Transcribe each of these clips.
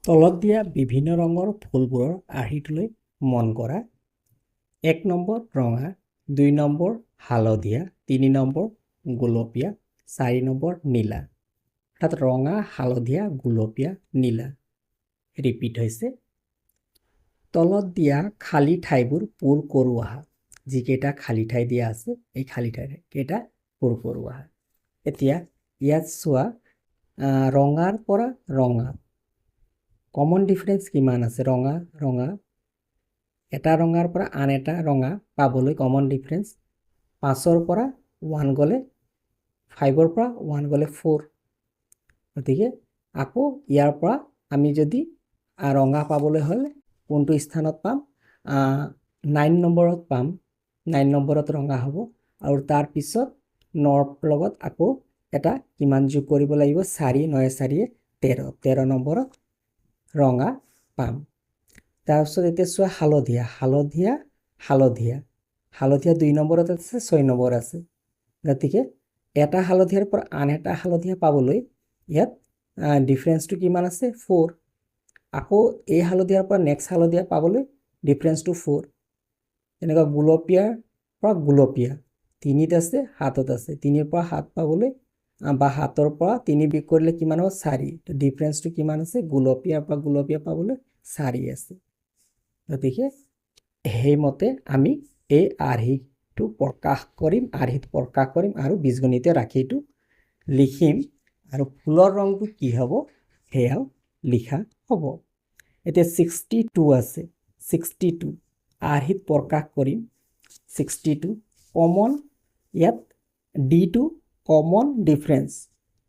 তলত দিয়া বিভিন্ন ৰঙৰ ফুলবোৰৰ আৰ্হিটোলৈ মন কৰা। 1 নম্বৰ ৰঙা, 2 নম্বৰ হালধীয়া, 3 নম্বৰ গোলপীয়া, 4 নম্বৰ নীলা। অৰ্থাৎ ৰঙা, হালধীয়া, গোলপীয়া, নীলা ৰিপিট হৈছে। তলত দিয়া খালী ঠাইবোৰ পূৰ কৰোৱা। যিকেইটা খালী ঠাই দিয়া আছে এই খালী ঠাইকেইটা পূৰ কৰোৱা। এতিয়া ইয়াত চোৱা ৰঙাৰ পৰা ৰঙা কমন ডিফাৰেন্স কিমান আছে? ৰঙা ৰঙা এটা ৰঙাৰ পৰা আন এটা ৰঙা পাবলৈ কমন ডিফাৰেন্স 5ৰ পৰা 1 গ'লে 5ৰ পৰা 1 গ'লে 4। গতিকে আকৌ ইয়াৰ পৰা আমি যদি ৰঙা পাবলৈ হ'লে কোনটো স্থানত পাম? 9 নম্বৰত পাম। 9 নম্বৰত ৰঙা হ'ব আৰু তাৰ পিছত নৰ লগত আকৌ এটা কিমান যোগ কৰিব লাগিব? 4 9 4 13 13 নম্বৰত ৰঙা পাম। তাৰপিছত এতিয়া চোৱা হালধীয়া হালধীয়া হালধীয়া হালধীয়া 2 নম্বৰত আছে 6 নম্বৰ আছে। গতিকে এটা হালধীয়াৰ পৰা আন এটা হালধীয়া পাবলৈ ইয়াত ডিফাৰেন্সটো কিমান আছে? 4। আকৌ এই হালধীয়াৰ পৰা নেক্সট হালধীয়া পাবলৈ ডিফাৰেন্সটো 4। এনেকুৱা গোলপীয়াৰ পৰা গোলপীয়া 3ত আছে 7ত আছে। 3ৰ পৰা 7 পাবলৈ বা 7ৰ পৰা 3 বিয়োগ কৰিলে কিমান হ'ব? 4। তো ডিফাৰেন্সটো কিমান আছে? গোলপীয়াৰ পৰা গোলপীয়া পাবলৈ 4 আছে। গতিকে সেইমতে আমি এই আৰ্হিটো প্ৰকাশ কৰিম, আৰ্হিত প্ৰকাশ কৰিম আৰু বীজগণিতীয় ৰাশিটো লিখিম আৰু ফুলৰ ৰংটো কি হ'ব সেয়াও লিখা হ'ব। এতিয়া 62 আছে। 62 আৰ্হিত প্ৰকাশ কৰিম। 62 কমন, ইয়াত ডিটো কমন ডিফাৰেন্স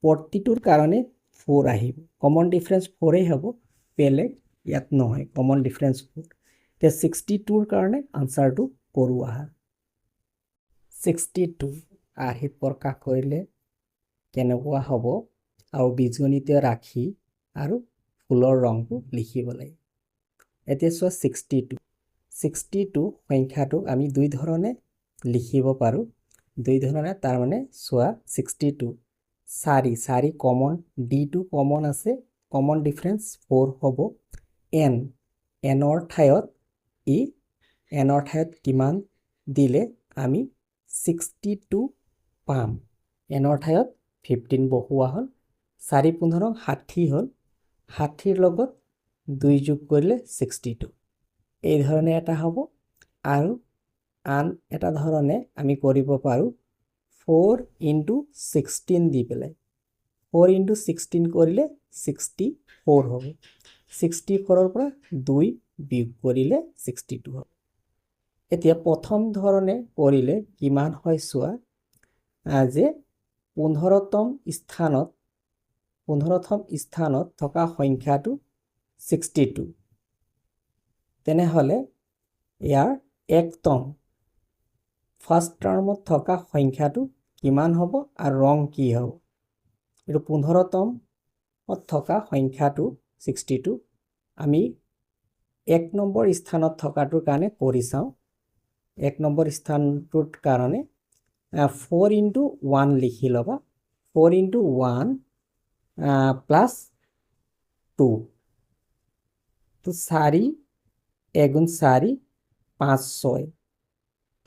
প্ৰতিটোৰ কাৰণে 4 আহিব। কমন ডিফাৰেন্স 4 হ'ব, বেলেগ ইয়াত নহয়। Common difference 4। এতিয়া 62ৰ কাৰণে আনচাৰটো কৰোঁ আহা। 62 আৰ্হিত প্ৰকাশ কৰিলে কেনেকুৱা হ'ব আৰু বীজগণিতীয় ৰাশি আৰু ফুলৰ ৰংটো লিখিব লাগিব। এতিয়া চোৱা 62 সংখ্যাটো আমি দুই ধৰণে লিখিব পাৰোঁ। দুই ধৰণে তাৰমানে চোৱা 62 4 কমন, ডিটো কমন আছে, কমন ডিফাৰেন্স 4 হ'ব। এনৰ ঠাইত কিমান দিলে আমি 62 পাম? এনৰ ঠাইত 15 বহোৱা হ'ল। 4 15 60 হ'ল। 60ৰ লগত 2 যোগ কৰিলে 62। এই ধৰণে এটা হ'ব আৰু আন এটা ধৰণে আমি কৰিব পাৰোঁ 4 × 16 দি পেলাই। 4 × 16 কৰিলে 64 হ'ব। 64ৰ পৰা 2 বিয়োগ কৰিলে 62 হ'ব। এতিয়া প্ৰথম ধৰণে কৰিলে কিমান হয় চোৱা যে 15তম স্থানত থকা সংখ্যাটো 62। তেনেহ'লে ইয়াৰ একতম ফাৰ্ষ্ট টাৰ্মত থকা সংখ্যাটো কিমান হ'ব আৰু ৰং কি হ'ব? এইটো 15তমত থকা সংখ্যাটো 62 আমি 1 নম্বৰ স্থানত থকাটোৰ কাৰণে কৰি চাওঁ। 1 নম্বৰ স্থানটোৰ কাৰণে 4 × 1 লিখি ল'বা। 4 × 1 প্লাছ 2 তো 4 এগুণ 4 5 6।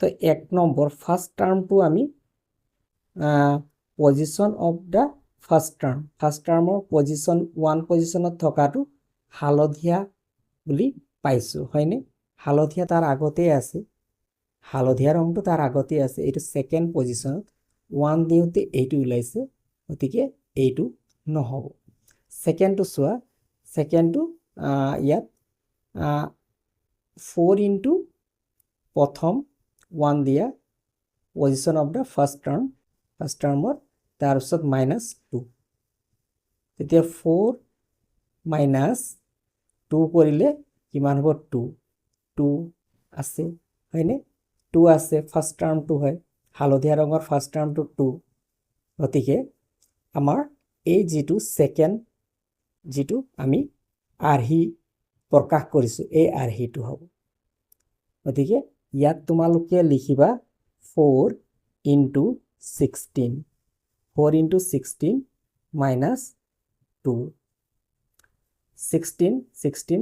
তো 1 নম্বৰ ফাৰ্ষ্ট টাৰ্মটো আমি পজিশ্যন অফ দ্য ফাৰ্ষ্ট টাৰ্মৰ 1 পজিশ্যনত থকাটো হালধীয়া বুলি পাইছোঁ, হয়নে? হালধীয়া তাৰ আগতেই আছে, হালধীয়া ৰংটো তাৰ আগতেই আছে। এইটো ছেকেণ্ড পজিশ্যনত 1 দিওঁতে এইটো ওলাইছে, গতিকে এইটো নহ'ব। ছেকেণ্ডটো চোৱা, ছেকেণ্ডটো ইয়াত 4 × প্ৰথম 1 দিয়া পজিশ্যন অফ দ্য ফাৰ্ষ্ট টাৰ্মত, তাৰপিছত -2। তেতিয়া 4 - 2 কৰিলে কিমান হ'ব? 2 আছে, হয়নে? 2 আছে, ফাৰ্ষ্ট টাৰ্মটো হয়। হালধীয়া ৰঙৰ ফাৰ্ষ্ট টাৰ্মটো 2। গতিকে আমাৰ এই যিটো ছেকেণ্ড যিটো আমি আৰ্হি প্ৰকাশ কৰিছোঁ এই আৰ্হিটো হ'ব। গতিকে ইয়াত তোমালোকে লিখিবা 4 × 16। 4 × 16 - 2। 16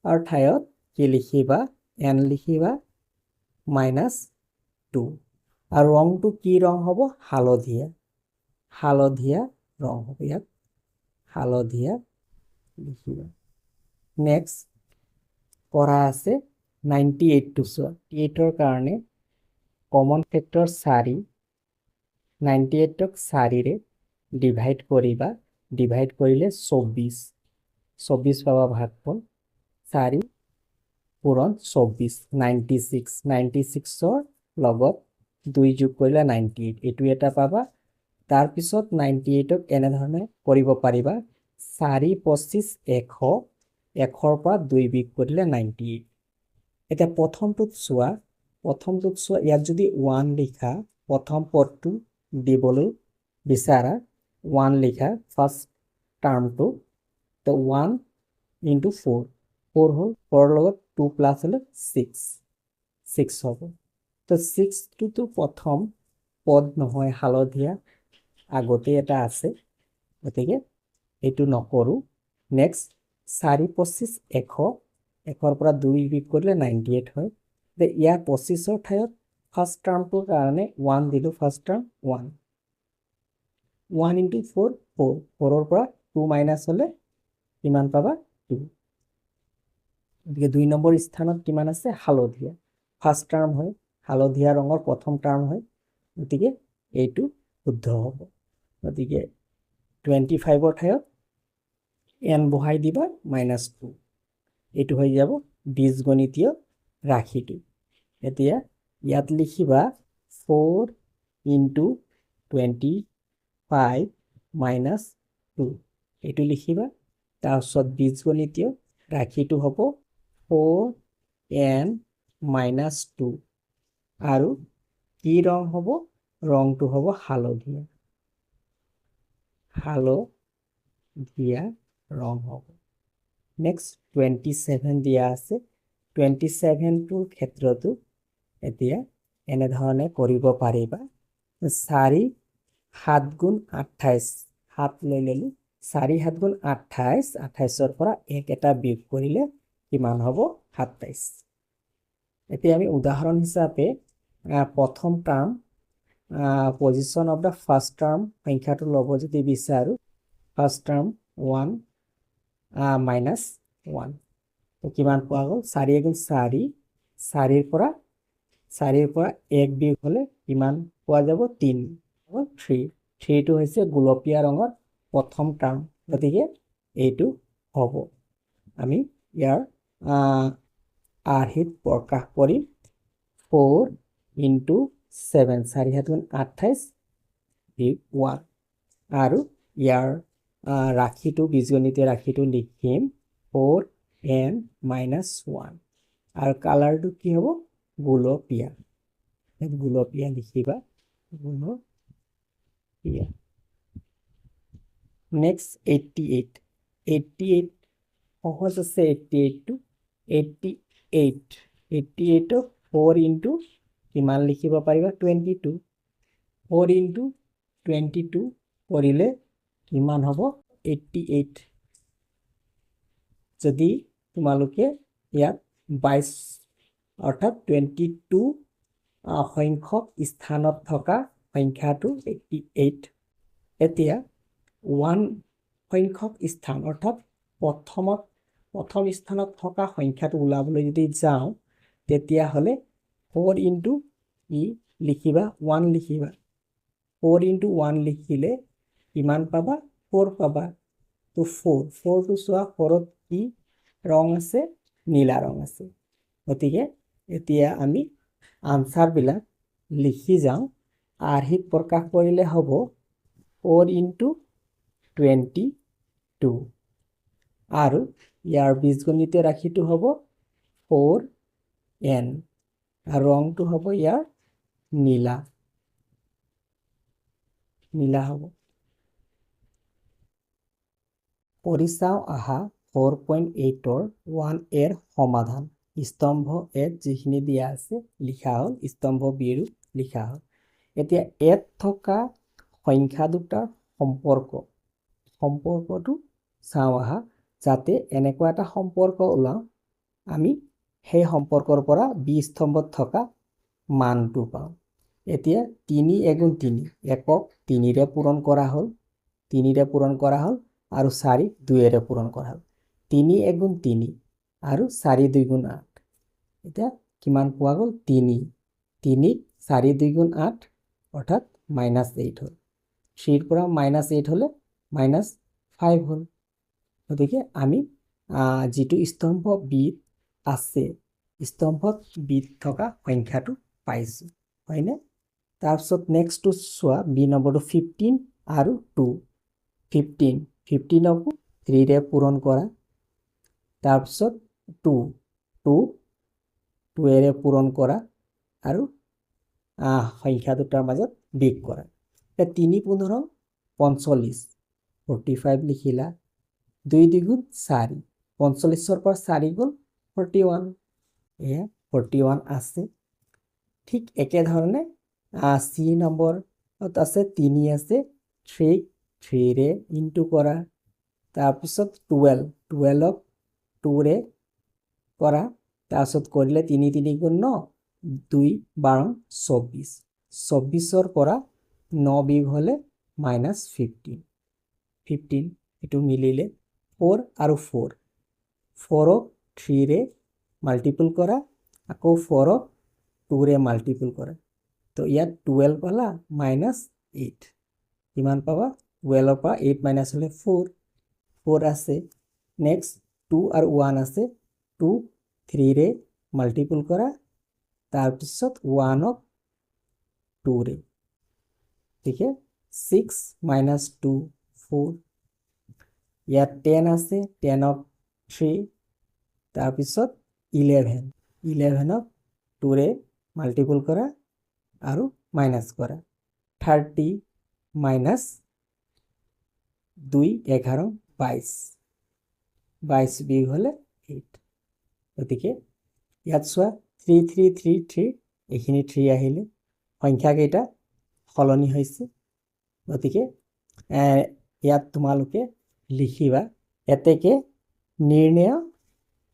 আৰু ঠাইত কি লিখিবা n লিখিবা -2 আৰু ৰংটো কি ৰং হ'ব হালধীয়া ৰং হ'ব ইয়াত হালধীয়া লিখিবা নেক্সট কৰা আছে 98 টো চোৱা 8ৰ কাৰণে কমন ফেক্টৰ 4 98ক 4ৰে ডিভাইড কৰিবা ডিভাইড কৰিলে 24 পাবা ভাগফল 4 পূৰণ 24 96ৰ লগত 2 যোগ কৰিলে 98 এইটো এটা পাবা তাৰ পিছত 98ক এনে ধৰণে কৰিব পাৰিবা 4 25 100 100ৰ পৰা 2 বিয়োগ কৰিলে 98 এটা প্ৰথমটোত চোৱা ইয়াত যদি 1 লিখা প্ৰথম পদটো দিবলৈ বিচাৰা 1 লিখা ফাৰ্স্ট টাৰ্মটো তো 1 into 4 হ'ল 4 লগত 2 প্লাস হলে 6 হ'ব তো 6 টো প্ৰথম পদ নহয় হালধীয়া আগতে এটা আছে গতিকে এইটো নকৰো নেক্সট 4 25 100 100ৰ পৰা 2 বিয়োগ কৰিলে 98 হয় তে ইয়াৰ 25ৰ ঠাইত ফাৰ্স্ট টাৰ্মটোৰ কাৰণে 1 দিলো ফাৰ্স্ট টাৰ্ম 1 into 4 4ৰ পৰা 2 মাইনাস হলে কিমান পাবা 2 গতিকে 2 নম্বৰ স্থানত কিমান আছে হালধীয়া ফাৰ্স্ট টাৰ্ম হয় হালধীয়া ৰঙৰ প্ৰথম টাৰ্ম হয় গতিকে এইটো শুদ্ধ হ'ব গতিকে 25ৰ ঠাইত n বহাই দিবা -2 এইটো হৈ যাব বীজগণিতীয় ৰাশিটো এতিয়া ইয়াত লিখিবা 4 into 25 -2 এইটো লিখিবা তাৰপিছত বীজগণিতীয় ৰাশিটো হ'ব 4n - 2 আৰু কি ৰং হ'ব ৰংটো হ'ব হালধীয়া ৰং হ'ব নেক্সট 27 দিয়া আছে 27টোৰ ক্ষেত্ৰতো এতিয়া এনে ধৰণে কৰিব পাৰিবা 4 7 গুণ 28 7 লৈ ললো 4 7 গুণ 28 28ৰ পৰা 1 এটা বিয়োগ কৰিলে কিমান হ'ব 27 এতিয়া আমি উদাহৰণ হিচাপে প্ৰথম term position of the first term সংখ্যাটো ল'ব যদি বিচাৰো ফাৰ্স্ট টাৰ্ম 1 -1 তো কিমান পোৱা গ'ল 4 গুণ 4 4ৰ পৰা 1 বিয়োগ হলে কিমান পোৱা যাব 3 3টো হৈছে গোলপীয়া ৰঙৰ প্ৰথম টাৰ্ম গতিকে এইটো হ'ব আমি ইয়াৰ আৰ্হিত প্ৰকাশ কৰি 4 into 7 4 7 গুণ 28 বিয়োগ 1 আৰু ইয়াৰ ৰাশিটো বীজগণিতীয় ৰাশিটো লিখিম 4n - 1 আৰু কালাৰটো কি হ'ব গুলপীয়া লিখিবা গুলপীয়া নেক্সট 88 সহজ আছে 88টো 88ক 4 into কিমান লিখিব পাৰিবা 22 4 into 22 কৰিলে কিমান হ'ব 88 যদি তোমালোকে ইয়াত 22 অৰ্থাৎ 22 সংখ্যক স্থানত থকা সংখ্যাটো 88 এতিয়া 1 সংখ্যক স্থান অৰ্থাৎ প্ৰথম স্থানত থকা সংখ্যাটো ওলাবলৈ যদি যাওঁ তেতিয়া হলে 4 into লিখিবা 1 লিখিবা 4 into 1 লিখিলে কিমান পাবা 4 পাবা তো 4টো চোৱা 4ত কি ৰং আছে নীলা ৰং আছে গতিকে এতিয়া আমি আনসাৰ বিলাক লিখি যাওঁ আৰ্হিত প্ৰকাশ কৰিলে হ'ব 4 into 22 আৰু ইয়াৰ বীজগণিতীয় ৰাশিটো হ'ব 4n আৰু ৰংটো হ'ব ইয়াৰ নীলা হ'ব পৰিচাও আহা 4.8ৰ 1a সমাধান স্তম্ভ এত যিখিনি দিয়া আছে লিখা হ'ল স্তম্ভ বিৰো লিখা হ'ল এতিয়া এত থকা সংখ্যা দুটাৰ সম্পৰ্কটো চাওঁ আহা যাতে এনেকুৱা এটা সম্পৰ্ক ওলাওঁ আমি সেই সম্পৰ্কৰ পৰা বি স্তম্ভত থকা মানটো পাওঁ। এতিয়া 3 এগুণ 3 একক 3ৰে পূৰণ কৰা হ'ল 3ৰে পূৰণ কৰা হ'ল আৰু 4 2ৰে পূৰণ কৰা হ'ল 3 এগুণ 3 আৰু 4 2 গুণ 8 এতিয়া কিমান পোৱা গ'ল 3 3 4 2 গুণ 8 অৰ্থাৎ -8 হ'ল 3ৰ পৰা -8 হ'লে -5 হ'ল গতিকে আমি যিটো স্তম্ভ বিত আছে স্তম্ভত বিত থকা সংখ্যাটো পাইছোঁ হয়নে তাৰপিছত নেক্সটটো চোৱা বি নম্বৰটো 15 আৰু 2 15ক 3ৰে পূৰণ কৰা তাৰপিছত 2ৰে পূৰণ কৰা আৰু সংখ্যা দুটাৰ মাজত বিয়োগ কৰা 3 15 45 45 লিখিলা 2 2 4 45ৰ পৰা 4 গ'ল 41 এয়া 41 আছে ঠিক একেধৰণে চি নম্বৰত আছে 3 আছে 3ৰে ইনটু কৰা তাৰপিছত 12ক 2ৰে কৰা তাৰপিছত কৰিলে 3 3 গুণ 9 2 12 24 24ৰ পৰা 9 বিয়োগ হ'লে -15 এইটো মিলিলে 4 আৰু 4ক 3ৰে মাল্টিপল কৰা আকৌ 4ক 2ৰে মাল্টিপল কৰা তো ইয়াত 12 পালা -8 কিমান পাবা 12ৰ পৰা 8 মাইনাছ হ'লে 4 আছে নেক্সট 2 আৰু 1 আছে 2 3ৰে মাল্টিপল কৰা তাৰপিছত 1ক 2ৰে ঠিক আছে 6 - 2 4 ইয়াত 10 আছে 10ক 3 তাৰপিছত 11ক 2ৰে মাল্টিপল কৰা আৰু মাইনাছ কৰা 30 - 2 11 22 বিয়োগ হ'লে 8 গতিকে ইয়াত চোৱা 3 3 3 3 এইখিনি 3 আহিলে সংখ্যাকেইটা সলনি হৈছে গতিকে ইয়াত তোমালোকে লিখিবা এতেকে নিৰ্ণয়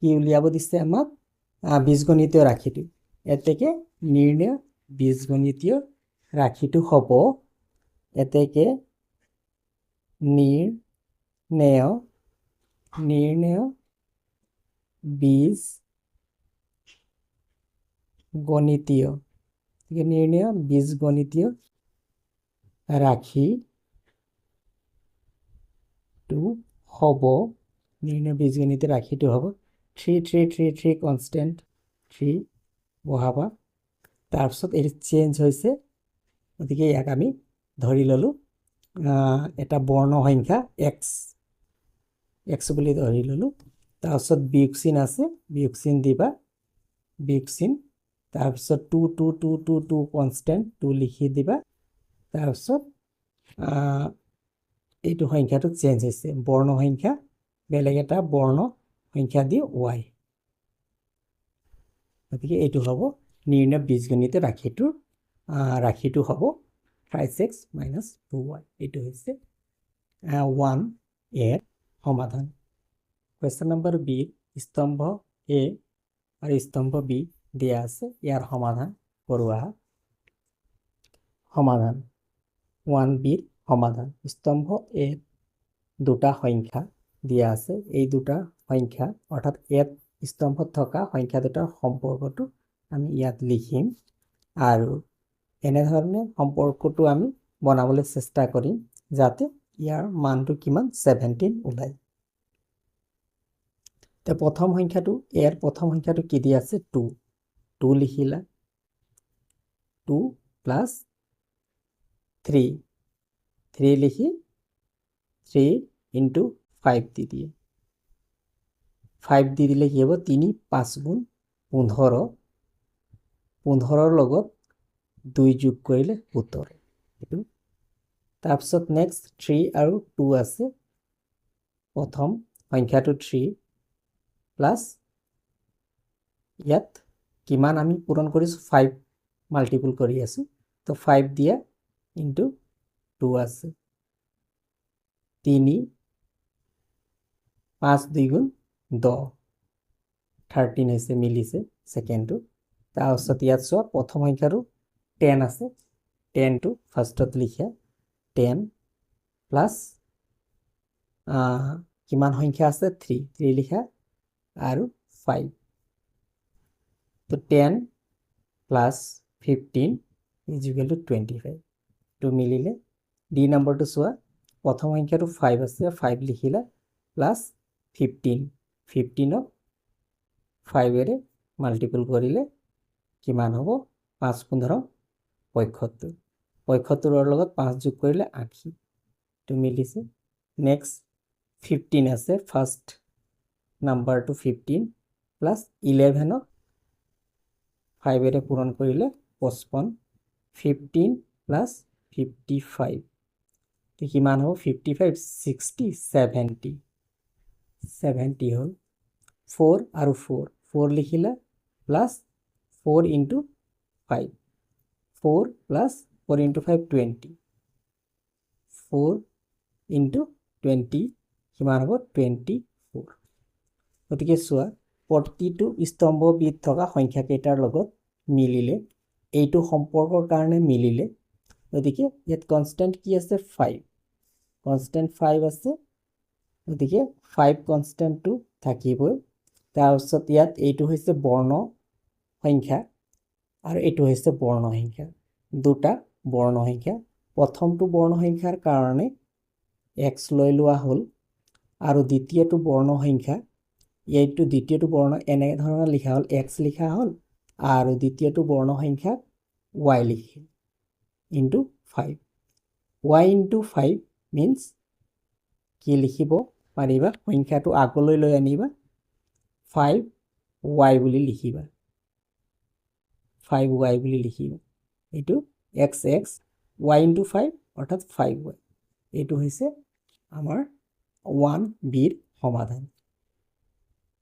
কি উলিয়াব দিছে আমাক বীজগণিতীয় ৰাশিটো এতেকে নিৰ্ণয় বীজগণিতীয় ৰাশিটো হ'ব এতেকে নিৰ্ণয় বীজ গণিতীয় নিৰ্ণয় বীজগণিতীয় ৰাশিটো হ'ব নিৰ্ণয় বীজগণিতীয় ৰাশিটো হ'ব 3 3 3 3 কনষ্টেণ্ট 3 বহাবা তাৰপিছত এইটো চেঞ্জ হৈছে গতিকে ইয়াক আমি ধৰি ল'লোঁ এটা বৰ্ণ সংখ্যা x বুলি ধৰি ল'লোঁ তাৰপিছত বিয়োগ চিন আছে বিয়োগ চিন দিবা বিয়োগ চিন তাৰপিছত 2 2 2 2 2 কনষ্টেণ্ট 2 লিখি দিবা তাৰপিছত এইটো সংখ্যাটো চেঞ্জ হৈছে বৰ্ণ সংখ্যা বেলেগ এটা বৰ্ণ সংখ্যা দি y গতিকে এইটো হ'ব নিৰ্ণয় বীজগণিতীয় ৰাশিটো হ'ব 5x - 2y এইটো হৈছে 1 এৰ সমাধান কুৱেশ্যন নম্বৰ বি স্তম্ভ এ আৰু স্তম্ভ বি দিয়া আছে ইয়াৰ সমাধান কৰোৱা সমাধান 1bৰ সমাধান স্তম্ভ এ দুটা সংখ্যা দিয়া আছে এই দুটা সংখ্যা অৰ্থাৎ এক স্তম্ভত থকা সংখ্যা দুটাৰ সম্পৰ্কটো আমি ইয়াত লিখিম আৰু এনেধৰণে সম্পৰ্কটো আমি বনাবলৈ চেষ্টা কৰিম যাতে ইয়াৰ মানটো কিমান 17 ওলায় তে প্ৰথম সংখ্যাটো এৰ প্ৰথম সংখ্যাটো কি দিয়া আছে 2 লিখিলা 2 প্লাছ 3 লিখি 3 ইনটু 5 দি দিয়ে 5 দি দিলে কি হ'ব 3 5 গুণ 15 15ৰ লগত 2 যোগ কৰিলে 17 এইটো তাৰপিছত নেক্সট 3 আৰু 2 আছে প্ৰথম সংখ্যাটো 3 প্লাছ ইয়াত কিমান আমি পূৰণ কৰিছোঁ 5 মাল্টিপল কৰি আছোঁ তো 5 দিয়া ইনটু 2 আছে 3 5 2 গুণ 10 13 হৈছে মিলিছে সেকেন্ডটো তাৰপিছত ইয়াত চোৱা প্ৰথম সংখ্যাটো 10 আছে 10 টো ফাৰ্ষ্টত লিখা 10 প্লাস কিমান সংখ্যা আছে 3 লিখা আৰু 5 তো 10 প্লাস 15 is equal to 25 তো মিলিলে ডি নম্বৰটো চোৱা প্ৰথম সংখ্যাটো 5 আছে 5 লিখিলা প্লাস 15 ক 5 এৰে মাল্টিপল কৰিলে কিমান হ'ব 5 15 75 75 লগত 5 যোগ কৰিলে 80 তো মিলিছে নেক্সট 15 আছে ফাৰ্স্ট নাম্বাৰটো 15 প্লাস 11 ক 5 এৰে পূৰণ কৰিলে 55 15 প্লাস 55 তো কিমান হ'ব 55 60 70 70 হ'ল 4 আৰু 4 লিখিলা plus 4 into 5 4 plus 4 into 5 20 4 into 20 কিমান হ'ব 24 গতিকে চোৱা প্ৰতিটো স্তম্ভবিধ থকা সংখ্যা কেইটাৰ লগত মিলিলে এইটো সম্পৰ্কৰ কাৰণে মিলিলে গতিকে ইয়াত কনস্ট্যান্ট কি আছে 5 কনস্ট্যান্ট 5 আছে গতিকে 5 কনস্ট্যান্টটো থাকিবই তাৰপিছত ইয়াত এইটো হৈছে বৰ্ণ সংখ্যা আৰু এইটো হৈছে বৰ্ণ সংখ্যা দুটা বৰ্ণ সংখ্যা প্ৰথমটো বৰ্ণ সংখ্যাৰ কাৰণে x লৈ লোৱা হ'ল আৰু দ্বিতীয়টো বৰ্ণ সংখ্যা এইটো দ্বিতীয়টো বৰ্ণ এনে ধৰণৰ লিখা হ'ল x লিখা হ'ল আৰু দ্বিতীয়টো বৰ্ণ সংখ্যা y লিখিল ইনটু 5 y ইনটু 5 means কি লিখিব পাৰিবা সংখ্যাটো আগলৈ লৈ আনিবা 5y বুলি লিখিবা 5y বুলি লিখিবা এইটো xx y into 5 অৰ্থাৎ 5y এইটো হৈছে আমাৰ 1b ৰ সমাধান